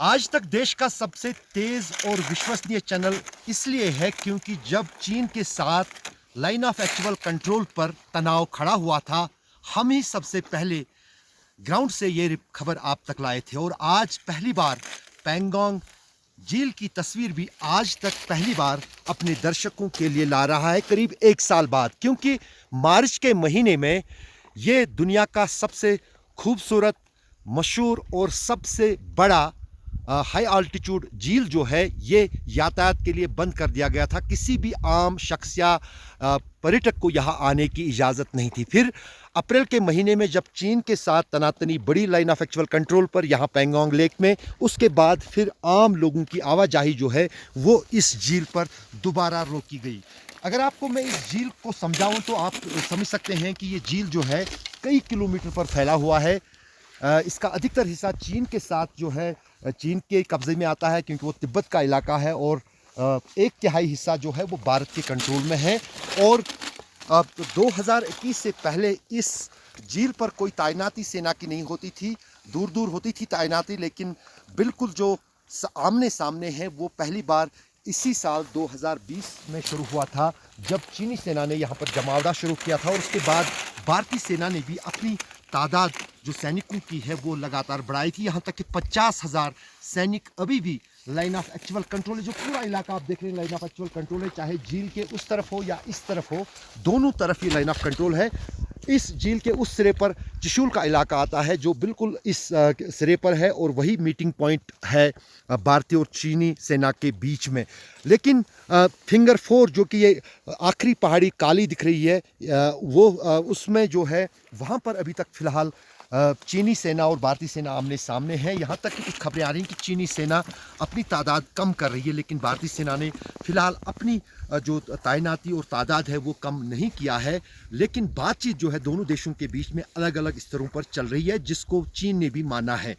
आज तक देश का सबसे तेज और विश्वसनीय चैनल इसलिए है क्योंकि जब चीन के साथ लाइन ऑफ एक्चुअल कंट्रोल पर तनाव खड़ा हुआ था, हम ही सबसे पहले ग्राउंड से ये खबर आप तक लाए थे। और आज पहली बार पैंगोंग झील की तस्वीर भी आज तक पहली बार अपने दर्शकों के लिए ला रहा है, करीब 1 साल बाद। क्योंकि मार्च के महीने में ये दुनिया का सबसे खूबसूरत, मशहूर और सबसे बड़ा हाई आल्टीट्यूड झील जो है, ये यातायात के लिए बंद कर दिया गया था। किसी भी आम शख्स या पर्यटक को यहाँ आने की इजाज़त नहीं थी। फिर अप्रैल के महीने में जब चीन के साथ तनातनी बड़ी लाइन ऑफ एक्चुअल कंट्रोल पर यहाँ पैंगोंग लेक में, उसके बाद फिर आम लोगों की आवाजाही जो है वो इस झील पर दोबारा रोकी गई। अगर आपको मैं इस झील को समझाऊं तो आप समझ सकते हैं कि ये झील जो है कई किलोमीटर पर फैला हुआ है। इसका अधिकतर हिस्सा चीन के साथ जो है चीन के कब्ज़े में आता है, क्योंकि वो तिब्बत का इलाका है। और 1/3 हिस्सा जो है वो भारत के कंट्रोल में है। और 2021 से पहले इस झील पर कोई तैनाती सेना की नहीं होती थी, दूर दूर होती थी तैनाती, लेकिन बिल्कुल जो आमने सामने है वो पहली बार इसी साल 2020 में शुरू हुआ था, जब चीनी सेना ने यहाँ पर जमावड़ा शुरू किया था। और उसके बाद भारतीय सेना ने भी अपनी तादाद जो सैनिकों की है वो लगातार बढ़ाई थी, यहाँ तक कि 50,000 सैनिक अभी भी लाइन ऑफ एक्चुअल कंट्रोल है। जो पूरा इलाका आप देख रहे हैं लाइन ऑफ एक्चुअल कंट्रोल है, चाहे झील के उस तरफ हो या इस तरफ हो, दोनों तरफ ही लाइन ऑफ कंट्रोल है। इस झील के उस सिरे पर चुशुल का इलाका आता है, जो बिल्कुल इस सिरे पर है, और वही मीटिंग पॉइंट है भारतीय और चीनी सेना के बीच में। लेकिन फिंगर 4 जो कि ये आखिरी पहाड़ी काली दिख रही है, वो उसमें जो है वहाँ पर अभी तक फ़िलहाल चीनी सेना और भारतीय सेना आमने सामने है। यहाँ तक कि कुछ खबरें आ रही हैं कि चीनी सेना अपनी तादाद कम कर रही है, लेकिन भारतीय सेना ने फिलहाल अपनी जो तैनाती और तादाद है वो कम नहीं किया है। लेकिन बातचीत जो है दोनों देशों के बीच में अलग अलग स्तरों पर चल रही है, जिसको चीन ने भी माना है।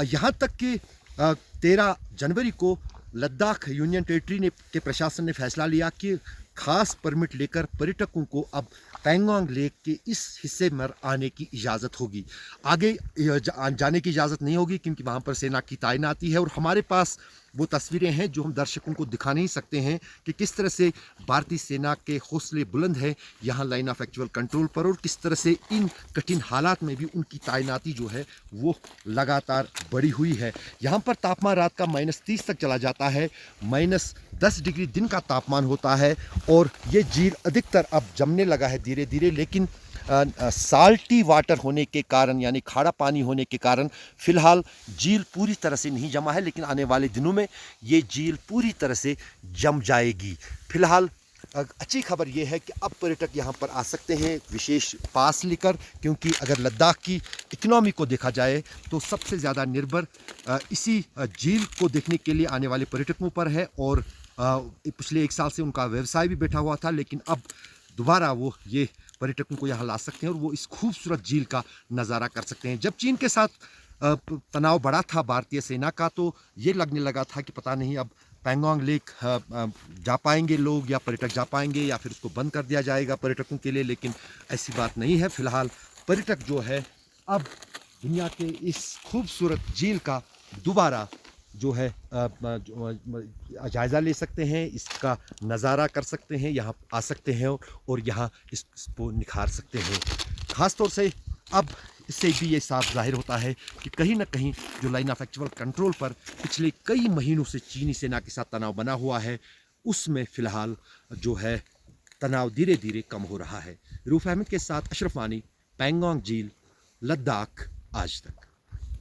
यहाँ तक कि 13 जनवरी को लद्दाख यूनियन टेरिटरी के प्रशासन ने फैसला लिया कि खास परमिट लेकर पर्यटकों को अब पैंगोंग लेक के इस हिस्से में आने की इजाज़त होगी। आगे जाने की इजाज़त नहीं होगी, क्योंकि वहाँ पर सेना की तैनाती है। और हमारे पास वो तस्वीरें हैं जो हम दर्शकों को दिखा नहीं सकते हैं कि किस तरह से भारतीय सेना के हौसले बुलंद हैं यहाँ लाइन ऑफ एक्चुअल कंट्रोल पर, और किस तरह से इन कठिन हालात में भी उनकी तैनाती जो है वो लगातार बढ़ी हुई है। यहाँ पर तापमान रात का -30 तक चला जाता है, -10 डिग्री दिन का तापमान होता है। और ये झील अधिकतर अब जमने लगा है धीरे धीरे, लेकिन साल्टी वाटर होने के कारण, यानी खारा पानी होने के कारण फ़िलहाल झील पूरी तरह से नहीं जमा है, लेकिन आने वाले दिनों में ये झील पूरी तरह से जम जाएगी। फ़िलहाल अच्छी खबर ये है कि अब पर्यटक यहाँ पर आ सकते हैं विशेष पास लेकर, क्योंकि अगर लद्दाख की इकनॉमी को देखा जाए तो सबसे ज़्यादा निर्भर इसी झील को देखने के लिए आने वाले पर्यटकों पर है। और पिछले 1 साल से उनका व्यवसाय भी बैठा हुआ था, लेकिन अब दोबारा वो ये पर्यटकों को यहाँ ला सकते हैं और वो इस खूबसूरत झील का नज़ारा कर सकते हैं। जब चीन के साथ तनाव बढ़ा था भारतीय सेना का, तो ये लगने लगा था कि पता नहीं अब पैंगोंग लेक जा पाएंगे लोग, या पर्यटक जा पाएंगे, या फिर उसको बंद कर दिया जाएगा पर्यटकों के लिए। लेकिन ऐसी बात नहीं है। फ़िलहाल पर्यटक जो है अब दुनिया के इस खूबसूरत झील का दोबारा जो है जायज़ा ले सकते हैं, इसका नज़ारा कर सकते हैं, यहाँ आ सकते हैं और यहाँ इसको निखार सकते हैं। ख़ास तौर से अब इससे भी ये साफ जाहिर होता है कि कहीं ना कहीं जो लाइन ऑफ एक्चुअल कंट्रोल पर पिछले कई महीनों से चीनी सेना के साथ तनाव बना हुआ है, उसमें फ़िलहाल जो है तनाव धीरे धीरे कम हो रहा है। रूफ अहमद के साथ अशरफ वानी, पैंगोंग झील, लद्दाख आज तक।